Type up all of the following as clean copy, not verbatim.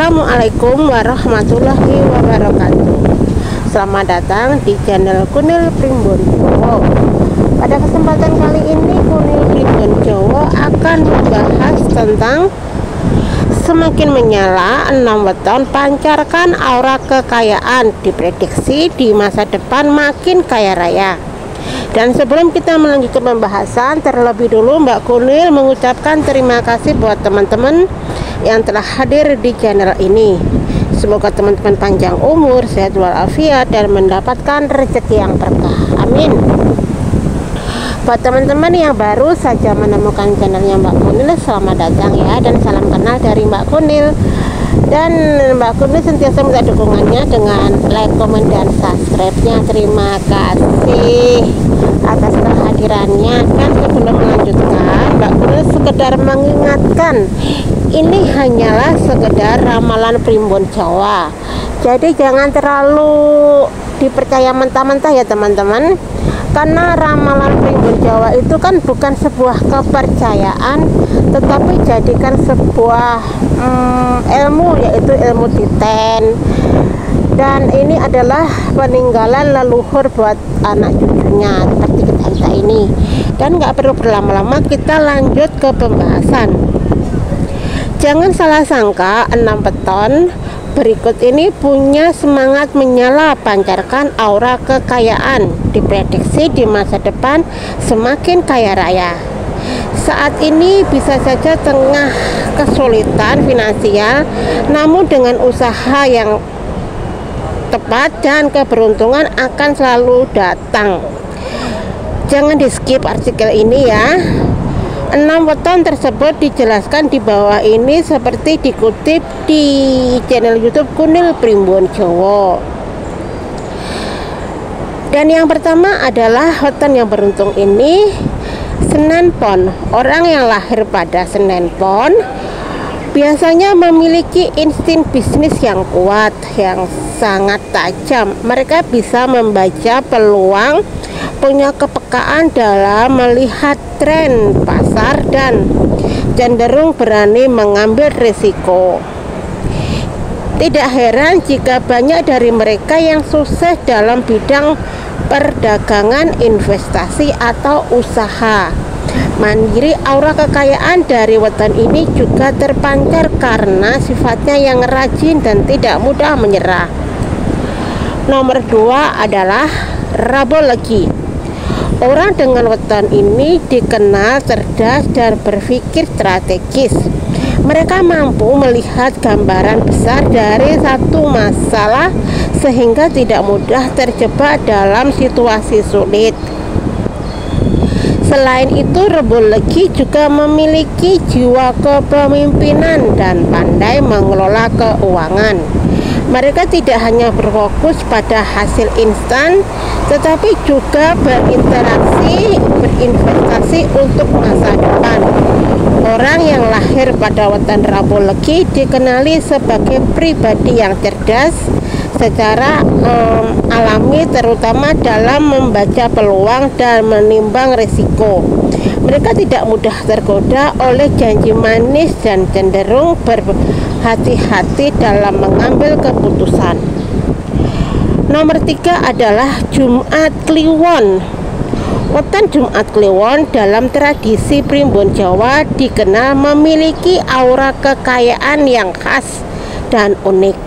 Assalamualaikum warahmatullahi wabarakatuh. Selamat datang di channel Kunil Primbon Jowo. Pada kesempatan kali ini Kunil Primbon Jowo akan membahas tentang semakin menyala 6 weton pancarkan aura kekayaan, diprediksi di masa depan makin kaya raya. Dan sebelum kita melanjutkan pembahasan, terlebih dulu Mbak Kunil mengucapkan terima kasih buat teman-teman yang telah hadir di channel ini. Semoga teman-teman panjang umur, sehat walafiat, dan mendapatkan rezeki yang berkah. Amin. Buat teman-teman yang baru saja menemukan channelnya Mbak Kunil, selamat datang ya, dan salam kenal dari Mbak Kunil. Dan Mbak Kunil sentiasa minta dukungannya dengan like, komen, dan subscribe-nya. Terima kasih atas kehadirannya. Dan sebelum melanjutkan, Mbak Kunil sekedar mengingatkan, ini hanyalah sekedar ramalan primbon Jawa, jadi jangan terlalu dipercaya mentah-mentah ya teman-teman, karena ramalan primbon Jawa itu kan bukan sebuah kepercayaan, tetapi jadikan sebuah ilmu, yaitu ilmu titen. Dan ini adalah peninggalan leluhur buat anak cucunya seperti kita ini. Dan nggak perlu berlama-lama, kita lanjut ke pembahasan. Jangan salah sangka, 6 weton berikut ini punya semangat menyala pancarkan aura kekayaan, diprediksi di masa depan semakin kaya raya. Saat ini bisa saja tengah kesulitan finansial, namun dengan usaha yang tepat dan keberuntungan akan selalu datang. Jangan di skip artikel ini ya. 6 weton tersebut dijelaskan di bawah ini seperti dikutip di channel YouTube Kunil Primbon Jowo. Dan yang pertama adalah weton yang beruntung ini Senen Pon. Orang yang lahir pada Senen Pon biasanya memiliki insting bisnis yang kuat, yang sangat tajam. Mereka bisa membaca peluang, punya kepekaan dalam melihat tren pasar, dan cenderung berani mengambil risiko. Tidak heran jika banyak dari mereka yang sukses dalam bidang perdagangan, investasi, atau usaha mandiri. Aura kekayaan dari weton ini juga terpancar karena sifatnya yang rajin dan tidak mudah menyerah. Nomor 2 adalah Rabu Legi. Orang dengan weton ini dikenal cerdas dan berpikir strategis. Mereka mampu melihat gambaran besar dari satu masalah sehingga tidak mudah terjebak dalam situasi sulit. Selain itu, Rabu Legi juga memiliki jiwa kepemimpinan dan pandai mengelola keuangan. Mereka tidak hanya berfokus pada hasil instan, tetapi juga berinteraksi, berinvestasi untuk masa depan. Orang yang lahir pada weton Rabu Legi dikenali sebagai pribadi yang cerdas secara alami, terutama dalam membaca peluang dan menimbang risiko. Mereka tidak mudah tergoda oleh janji manis dan cenderung berhati-hati dalam mengambil keputusan. Nomor 3 adalah Jumat Kliwon. Weton Jumat Kliwon dalam tradisi primbon Jawa dikenal memiliki aura kekayaan yang khas dan unik.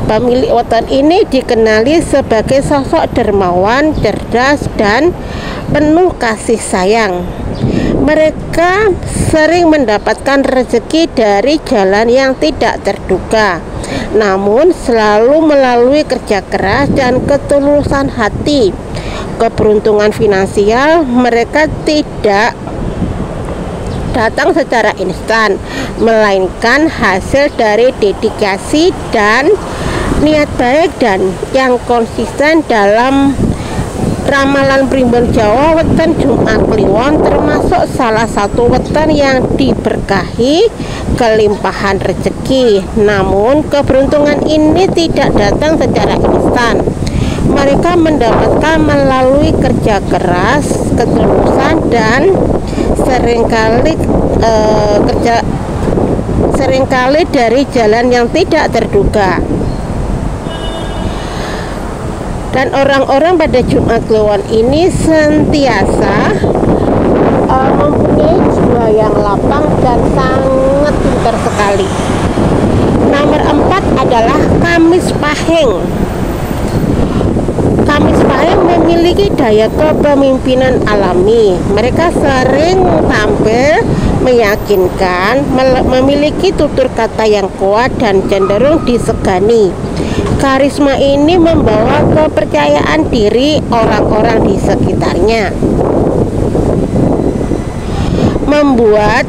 Pemilik weton ini dikenali sebagai sosok dermawan, cerdas, dan penuh kasih sayang. Mereka sering mendapatkan rezeki dari jalan yang tidak terduga, namun selalu melalui kerja keras dan ketulusan hati. Keberuntungan finansial mereka tidak datang secara instan, melainkan hasil dari dedikasi dan niat baik dan yang konsisten. Dalam ramalan primbon Jawa, weton Jumat Kliwon termasuk salah satu weton yang diberkahi kelimpahan rezeki. Namun keberuntungan ini tidak datang secara instan. Mereka mendapatkan melalui kerja keras, ketulusan, dan seringkali seringkali dari jalan yang tidak terduga. Dan orang-orang pada Jumat Kliwon ini sentiasa mempunyai jiwa yang lapang dan sangat pintar sekali. Nomor 4 adalah Kamis Pahing. Kamis Pahing memiliki daya kepemimpinan alami. Mereka sering tampil meyakinkan, memiliki tutur kata yang kuat dan cenderung disegani. Karisma ini membawa kepercayaan diri orang-orang di sekitarnya, membuat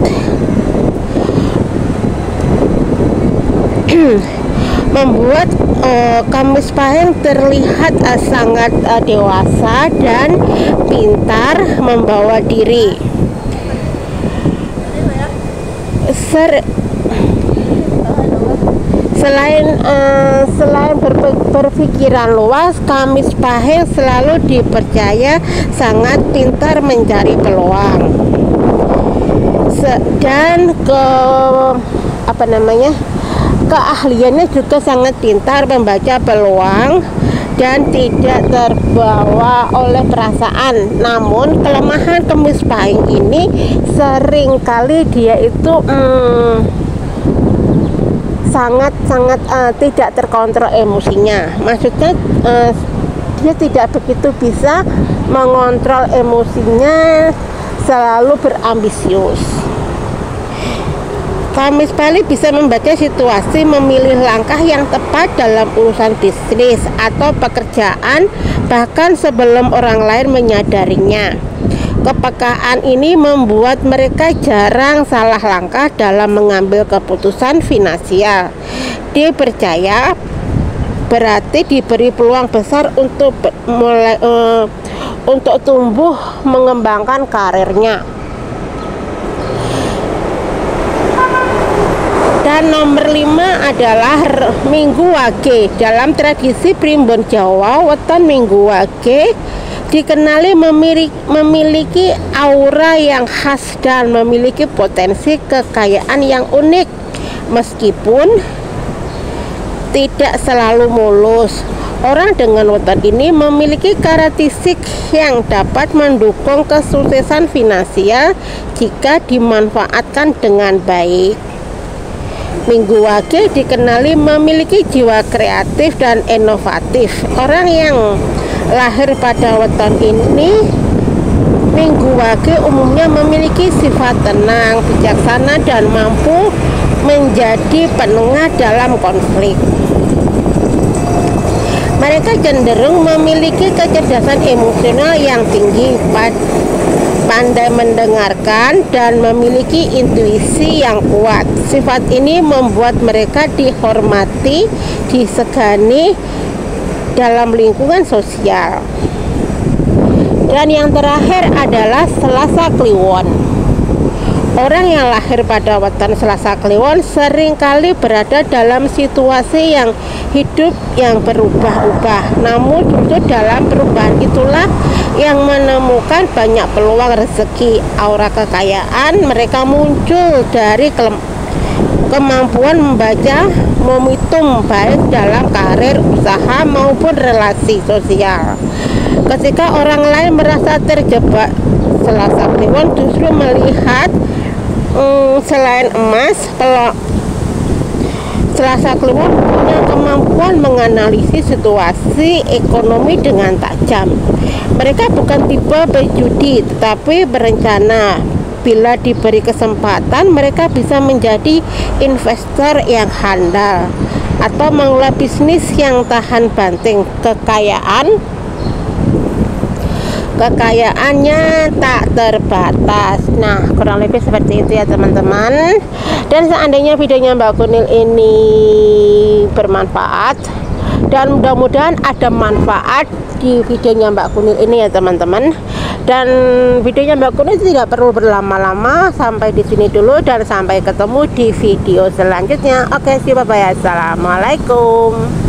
Kamis Pahing terlihat sangat dewasa dan pintar membawa diri. Selain berpikiran luas, Kamis Pahing selalu dipercaya sangat pintar mencari peluang dan keahliannya juga sangat pintar membaca peluang dan tidak terbawa oleh perasaan. Namun kelemahan Kamis Pahing ini seringkali dia itu sangat tidak terkontrol emosinya. Maksudnya dia tidak begitu bisa mengontrol emosinya, selalu berambisius. Kamis Pahing bisa membaca situasi, memilih langkah yang tepat dalam urusan bisnis atau pekerjaan bahkan sebelum orang lain menyadarinya. Kepekaan ini membuat mereka jarang salah langkah dalam mengambil keputusan finansial. Dipercaya berarti diberi peluang besar untuk tumbuh mengembangkan karirnya. Dan nomor 5 adalah Minggu Wage. Dalam tradisi Primbon Jawa, weton Minggu Wage dikenali memiliki aura yang khas dan memiliki potensi kekayaan yang unik. Meskipun tidak selalu mulus, orang dengan weton ini memiliki karakteristik yang dapat mendukung kesuksesan finansial jika dimanfaatkan dengan baik. Minggu Wage dikenali memiliki jiwa kreatif dan inovatif. Orang yang lahir pada weton ini, Minggu Wage umumnya memiliki sifat tenang, bijaksana, dan mampu menjadi penengah dalam konflik. Mereka cenderung memiliki kecerdasan emosional yang tinggi, pandai mendengarkan, dan memiliki intuisi yang kuat. Sifat ini membuat mereka dihormati, disegani dalam lingkungan sosial. Dan yang terakhir adalah Selasa Kliwon. Orang yang lahir pada weton Selasa Kliwon seringkali berada dalam situasi yang hidup yang berubah-ubah. Namun justru dalam perubahan itulah yang menemukan banyak peluang rezeki. Aura kekayaan mereka muncul dari kemampuan membaca momentum baik dalam karir, usaha maupun relasi sosial. Ketika orang lain merasa terjebak, Selasa Kliwon justru melihat selain emas, Selasa Kliwon punya kemampuan menganalisis situasi ekonomi dengan tajam. Mereka bukan tipe berjudi, tetapi berencana. Bila diberi kesempatan, mereka bisa menjadi investor yang handal atau mengelola bisnis yang tahan banting. Kekayaannya tak terbatas. Nah, kurang lebih seperti itu ya teman-teman. Dan seandainya videonya Mbak Kunil ini bermanfaat, dan mudah-mudahan ada manfaat di videonya Mbak Kunil ini ya teman-teman. Dan videonya Mbak Kunil tidak perlu berlama-lama. Sampai di sini dulu dan sampai ketemu di video selanjutnya. Oke, bye bye. Assalamualaikum.